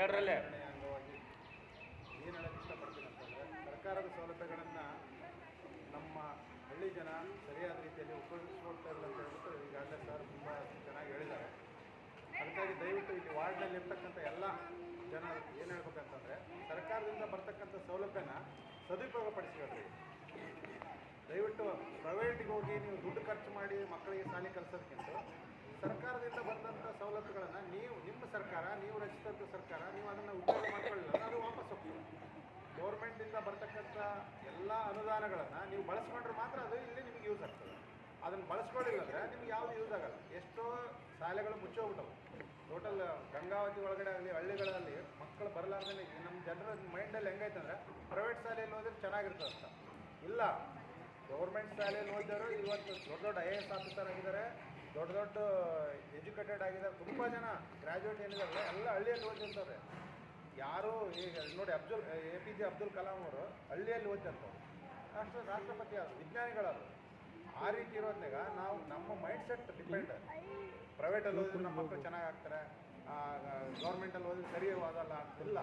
ಅಂಗವಾಗಿ ಏನು ಹೇಳೋಕ್ಕೆ ಇಷ್ಟಪಡ್ತೀನಿ ಅಂತಂದರೆ, ಸರ್ಕಾರದ ಸೌಲಭ್ಯಗಳನ್ನು ನಮ್ಮ ಹಳ್ಳಿ ಜನ ಸರಿಯಾದ ರೀತಿಯಲ್ಲಿ ಉಪಯೋಗಿಸ್ಕೊಳ್ತಾ ಇಲ್ಲ ಅಂತ ಹೇಳ್ಬಿಟ್ಟು ಈಗಾಗಲೇ ಸರ್ ತುಂಬ ಚೆನ್ನಾಗಿ ಹೇಳಿದ್ದಾರೆ. ಅದಕ್ಕಾಗಿ ದಯವಿಟ್ಟು ಇಲ್ಲಿ ವಾರ್ಡ್ನಲ್ಲಿ ಇರ್ತಕ್ಕಂಥ ಎಲ್ಲ ಜನ ಏನು ಹೇಳ್ಬೇಕಂತಂದರೆ, ಸರ್ಕಾರದಿಂದ ಬರ್ತಕ್ಕಂಥ ಸೌಲಭ್ಯನ ಸದುಪಯೋಗ ಪಡಿಸ್ಕೊಳ್ರಿ. ದಯವಿಟ್ಟು ಪ್ರೈವೇಟಿಗೆ ಹೋಗಿ ನೀವು ದುಡ್ಡು ಖರ್ಚು ಮಾಡಿ ಮಕ್ಕಳಿಗೆ ಶಾಲೆ ಕಲಿಸೋದಕ್ಕಿಂತ ಸರ್ಕಾರದಿಂದ ಬಂದಂಥ ಸೌಲಭ್ಯಗಳನ್ನು ನಿಮ್ಮ ಸರ್ಕಾರ, ನೀವು ರಚಿಸಿದಂಥ ಸರ್ಕಾರ, ನೀವು ಅದನ್ನು ಉಪಯೋಗ ಮಾಡ್ಕೊಳ್ಳಿಲ್ಲ ಅದು ವಾಪಸ್ ಹೋಗ್ತದೆ. ಗೌರ್ಮೆಂಟಿಂದ ಬರ್ತಕ್ಕಂಥ ಎಲ್ಲ ಅನುದಾನಗಳನ್ನು ನೀವು ಬಳಸ್ಕೊಂಡ್ರೆ ಮಾತ್ರ ಅದು ಇಲ್ಲಿ ನಿಮಗೆ ಯೂಸ್ ಆಗ್ತದೆ. ಅದನ್ನು ಬಳಸ್ಕೊಳ್ಳಿಲ್ಲ ಅಂದರೆ ನಿಮ್ಗೆ ಯಾವುದು ಯೂಸ್ ಆಗಲ್ಲ. ಎಷ್ಟೋ ಶಾಲೆಗಳು ಮುಚ್ಚೋಗ್ಬಿಟ್ಟವು. ಟೋಟಲ್ ಗಂಗಾವತಿ ಒಳಗಡೆ ಆಗಲಿ ಹಳ್ಳಿಗಳಲ್ಲಿ ಮಕ್ಕಳು ಬರಲಾರ್ದೇ ನಮ್ಮ ಜನರ ಮೈಂಡಲ್ಲಿ ಹೆಂಗೈತೆ ಅಂದರೆ ಪ್ರೈವೇಟ್ ಶಾಲೆಯಲ್ಲಿ ಹೋದ್ರೆ ಚೆನ್ನಾಗಿರ್ತದೆ ಅಂತ. ಇಲ್ಲ, ಗೌರ್ಮೆಂಟ್ ಶಾಲೆಯಲ್ಲಿ ಓದಿದವರು ಇವತ್ತು ದೊಡ್ಡ ದೊಡ್ಡ IAS ಆಫೀಸರ್ ಆಗಿದ್ದಾರೆ, ದೊಡ್ಡ ದೊಡ್ಡ ಎಜುಕೇಟೆಡ್ ಆಗಿದ್ದಾರೆ. ತುಂಬ ಜನ ಗ್ರ್ಯಾಜುಯೇಟ್ ಏನಿದ್ದಾರೆ ಎಲ್ಲ ಹಳ್ಳಿಯಲ್ಲಿ ಓದಿರ್ತಾರೆ. ಯಾರು ಈಗ ನೋಡಿ APJ ಅಬ್ದುಲ್ ಕಲಾಂ ಅವರು ಹಳ್ಳಿಯಲ್ಲಿ ಓದಿದಂಥವ್ರು, ರಾಷ್ಟ್ರಪತಿ ಆದರು, ವಿಜ್ಞಾನಿಗಳಾದರು. ಆ ರೀತಿ ಇರೋದ್ನಾಗ ನಾವು ನಮ್ಮ ಮೈಂಡ್ ಸೆಟ್ ಡಿಪೆಂಡ್. ಪ್ರೈವೇಟಲ್ಲಿ ಓದಿದ್ರೆ ನಮ್ಮ ಮಕ್ಕಳು ಚೆನ್ನಾಗಿ ಆಗ್ತಾರೆ, ಗೌರ್ಮೆಂಟಲ್ಲಿ ಓದಿದ್ರೆ ಸರಿ ಓದಲ್ಲ ಅಂತಿಲ್ಲ.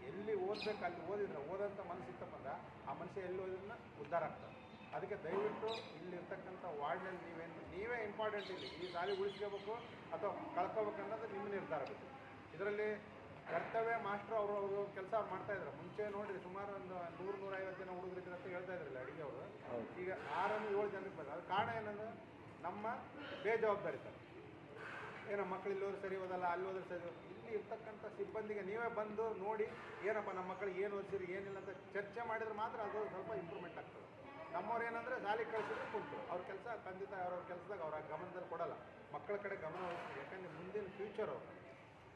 ಎಲ್ಲಿ ಓದಬೇಕು ಅಲ್ಲಿ ಓದಂಥ ಮನಸ್ಸಿತ್ತಪ್ಪ ಅಂದ್ರೆ ಆ ಮನುಷ್ಯ ಎಲ್ಲಿ ಓದಿದ್ರೆ ಉದ್ಧಾರ ಆಗ್ತಾರೆ. ಅದಕ್ಕೆ ದಯವಿಟ್ಟು ಇಲ್ಲಿರ್ತಕ್ಕಂಥ ವಾರ್ಡ್ನಲ್ಲಿ ನೀವೇ ಇಂಪಾರ್ಟೆಂಟ್. ಇಲ್ಲಿ ಈ ಶಾಲೆ ಉಳಿಸ್ಕೋಬೇಕು ಅಥವಾ ಕಳ್ಕೋಬೇಕು ಅನ್ನೋದು ನಿಮ್ಮ ನಿರ್ಧಾರ ಬೇಕು. ಇದರಲ್ಲಿ ಕರ್ತವ್ಯ ಮಾಸ್ಟ್ರು ಅವರು ಕೆಲಸ ಮಾಡ್ತಾಯಿದ್ರು. ಮುಂಚೆ ನೋಡಿರಿ ಸುಮಾರು ಒಂದು 100-150 ಜನ ಹುಡುಗರಿದ್ರು ಅಂತ ಹೇಳ್ತಾ ಇದ್ರಲ್ಲ ಅಡುಗೆ ಅವರು. ಈಗ 6-7 ಜನಕ್ಕೆ ಬಂದ. ಅದು ಕಾರಣ ಏನಂದ್ರೆ ನಮ್ಮ ಬೇಜವಾಬ್ದಾರಿ ಥರ. ಏನೋ ಮಕ್ಕಳು ಇಲ್ಲಿ ಹೋದ್ರೆ ಸರಿ ಓದಲ್ಲ, ಅಲ್ಲಿ ಹೋದ್ರೆ ಸರಿ. ಇಲ್ಲಿ ಇರ್ತಕ್ಕಂಥ ಸಿಬ್ಬಂದಿಗೆ ನೀವೇ ಬಂದು ನೋಡಿ ಏನಪ್ಪ ನಮ್ಮ ಮಕ್ಕಳಿಗೆ ಏನು ಓದಿಸಿರಿ ಏನಿಲ್ಲ ಅಂತ ಚರ್ಚೆ ಮಾಡಿದ್ರೆ ಮಾತ್ರ ಅದು ಸ್ವಲ್ಪ ಇಂಪ್ರೂವ್ಮೆಂಟ್ ಆಗ್ತದೆ. ನಮ್ಮವ್ರು ಏನಂದರೆ ಶಾಲೆಗೆ ಕಳಿಸಿದ್ರೆ ಕುಂತು ಅವ್ರ ಕೆಲಸ ಖಂಡಿತ ಅವ್ರವ್ರ ಕೆಲಸದಾಗ ಅವ್ರ ಗಮನದಲ್ಲಿ ಕೊಡೋಲ್ಲ. ಮಕ್ಕಳ ಕಡೆ ಗಮನ ವಹಿಸ್ತೀವಿ. ಯಾಕಂದರೆ ಮುಂದಿನ ಫ್ಯೂಚರ್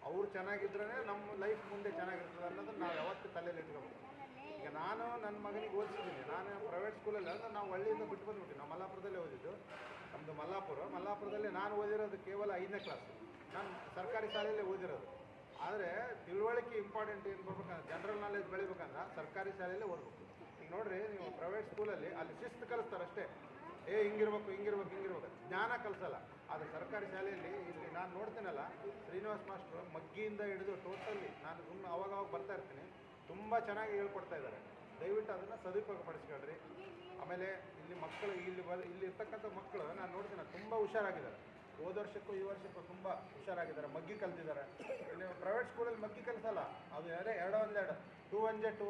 ಅವ್ರು ಚೆನ್ನಾಗಿದ್ರೇ ನಮ್ಮ ಲೈಫ್ ಮುಂದೆ ಚೆನ್ನಾಗಿರ್ತದೆ ಅನ್ನೋದನ್ನು ನಾವು ಯಾವತ್ತೂ ತಲೆಯಲ್ಲಿ ಇಟ್ಕೋಬೇಕು. ಈಗ ನಾನು ನನ್ನ ಮಗನಿಗೆ ಓದಿಸಿದ್ದೀನಿ. ನಾನು ಪ್ರೈವೇಟ್ ಸ್ಕೂಲಲ್ಲಿ ಅಂದರೆ ನಾವು ಹಳ್ಳಿಯಿಂದ ಬಿಟ್ಟು ಬಂದುಬಿಟ್ಟು ನಾವು ಮಲ್ಲಾಪುರದಲ್ಲೇ ಓದಿದ್ದು. ನಮ್ಮದು ಮಲ್ಲಾಪುರದಲ್ಲಿ ನಾನು ಓದಿರೋದು ಕೇವಲ 5ನೇ ಕ್ಲಾಸ್. ನಾನು ಸರ್ಕಾರಿ ಶಾಲೆಯಲ್ಲೇ ಓದಿರೋದು. ಆದರೆ ತಿಳುವಳಿಕೆ ಇಂಪಾರ್ಟೆಂಟ್ ಏನು ಬರ್ಬೇಕಂದ್ರೆ, ಜನರಲ್ ನಾಲೆಜ್ ಬೆಳಿಬೇಕಂದ್ರೆ ಸರ್ಕಾರಿ ಶಾಲೆಯಲ್ಲೇ ಓದಬೇಕು. ಈಗ ನೋಡಿರಿ, ನೀವು ಪ್ರೈವೇಟ್ ಸ್ಕೂಲಲ್ಲಿ ಅಲ್ಲಿ ಶಿಸ್ತು ಕಲಿಸ್ತಾರೆ ಅಷ್ಟೇ. ಹಿಂಗಿರ್ಬೇಕು ಜ್ಞಾನ ಕಲಿಸಲ್ಲ. ಆದರೆ ಸರ್ಕಾರಿ ಶಾಲೆಯಲ್ಲಿ ಇಲ್ಲಿ ನಾನು ನೋಡ್ತೀನಲ್ಲ, ಶ್ರೀನಿವಾಸ್ ಮಾಸ್ಟ್ರು ಮಗ್ಗಿಯಿಂದ ಹಿಡಿದು ಟೋಟಲಿ ನಾನು ಸುಮ್ಮನೆ ಅವಾಗ ಬರ್ತಾ ಇರ್ತೀನಿ, ತುಂಬ ಚೆನ್ನಾಗಿ ಹೇಳ್ಕೊಡ್ತಾ ಇದ್ದಾರೆ. ದಯವಿಟ್ಟು ಅದನ್ನು ಸದುಪಯೋಗ ಪಡಿಸ್ಕೊಳ್ರಿ. ಆಮೇಲೆ ಇಲ್ಲಿ ಮಕ್ಕಳು ಇಲ್ಲಿ ಇರ್ತಕ್ಕಂಥ ಮಕ್ಕಳು ನಾನು ನೋಡ್ತೀನಿ ತುಂಬ ಹುಷಾರಾಗಿದ್ದಾರೆ. ಹೋದ ವರ್ಷಕ್ಕೂ ಈ ವರ್ಷಕ್ಕೂ ತುಂಬ ಹುಷಾರಾಗಿದ್ದಾರೆ, ಮಗ್ಗಿ ಕಲ್ತಿದ್ದಾರೆ. ಇಲ್ಲಿ ಪ್ರೈವೇಟ್ ಸ್ಕೂಲಲ್ಲಿ ಮಗ್ಗಿ ಕಲಿಸಲ್ಲ. ಅದು 2-1-2, 2-1-2,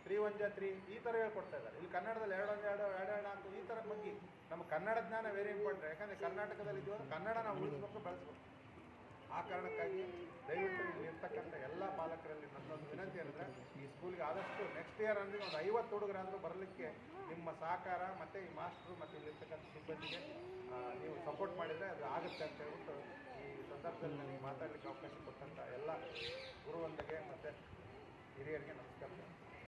3-1-3 ಈ ಥರ ಹೇಳ್ಕೊಡ್ತಾ ಇದ್ದಾರೆ. ಇಲ್ಲಿ ಕನ್ನಡದಲ್ಲಿ 2-1-2, 2-2-4 ಈ ಥರ ಮಗ್ಗಿ. ನಮ್ಮ ಕನ್ನಡ ಜ್ಞಾನ ವೆರಿ ಇಂಪಾರ್ಟೆಂಟ್. ಯಾಕಂದರೆ ಕರ್ನಾಟಕದಲ್ಲಿ ಇದ್ದೀವಿ, ಕನ್ನಡ ನಾವು ಉಳಿಸ್ಬೇಕು, ಬೆಳೆಸ್ಬೇಕು. ಆ ಕಾರಣಕ್ಕಾಗಿ ದಯವಿಟ್ಟು ಇಲ್ಲಿ ಇರ್ತಕ್ಕಂಥ ಎಲ್ಲ ಪಾಲಕರಲ್ಲಿ ನನ್ನೊಂದು ವಿನಂತಿ ಅಂದರೆ, ಈ ಸ್ಕೂಲ್ಗೆ ಆದಷ್ಟು ನೆಕ್ಸ್ಟ್ ಇಯರ್ ಅಂದರೆ ಒಂದು 50 ಹುಡುಗರಾದರೂ ಬರಲಿಕ್ಕೆ ನಿಮ್ಮ ಸಹಕಾರ ಮತ್ತು ಈ ಮಾಸ್ಟ್ರು ಮತ್ತು ಇಲ್ಲಿರ್ತಕ್ಕಂಥ ಸಿಬ್ಬಂದಿಗೆ ನೀವು ಸಪೋರ್ಟ್ ಮಾಡಿದರೆ ಅದು ಆಗುತ್ತೆ ಅಂತ ಹೇಳ್ಬಿಟ್ಟು ಈ ಸಂದರ್ಭದಲ್ಲಿ ನನಗೆ ಮಾತಾಡಲಿಕ್ಕೆ ಅವಕಾಶ ಕೊಟ್ಟಂಥ ಎಲ್ಲ ಗುರುವಂದಿಗೆ ಮತ್ತು ಹಿರಿಯರಿಗೆ ನಮಸ್ಕಾರ.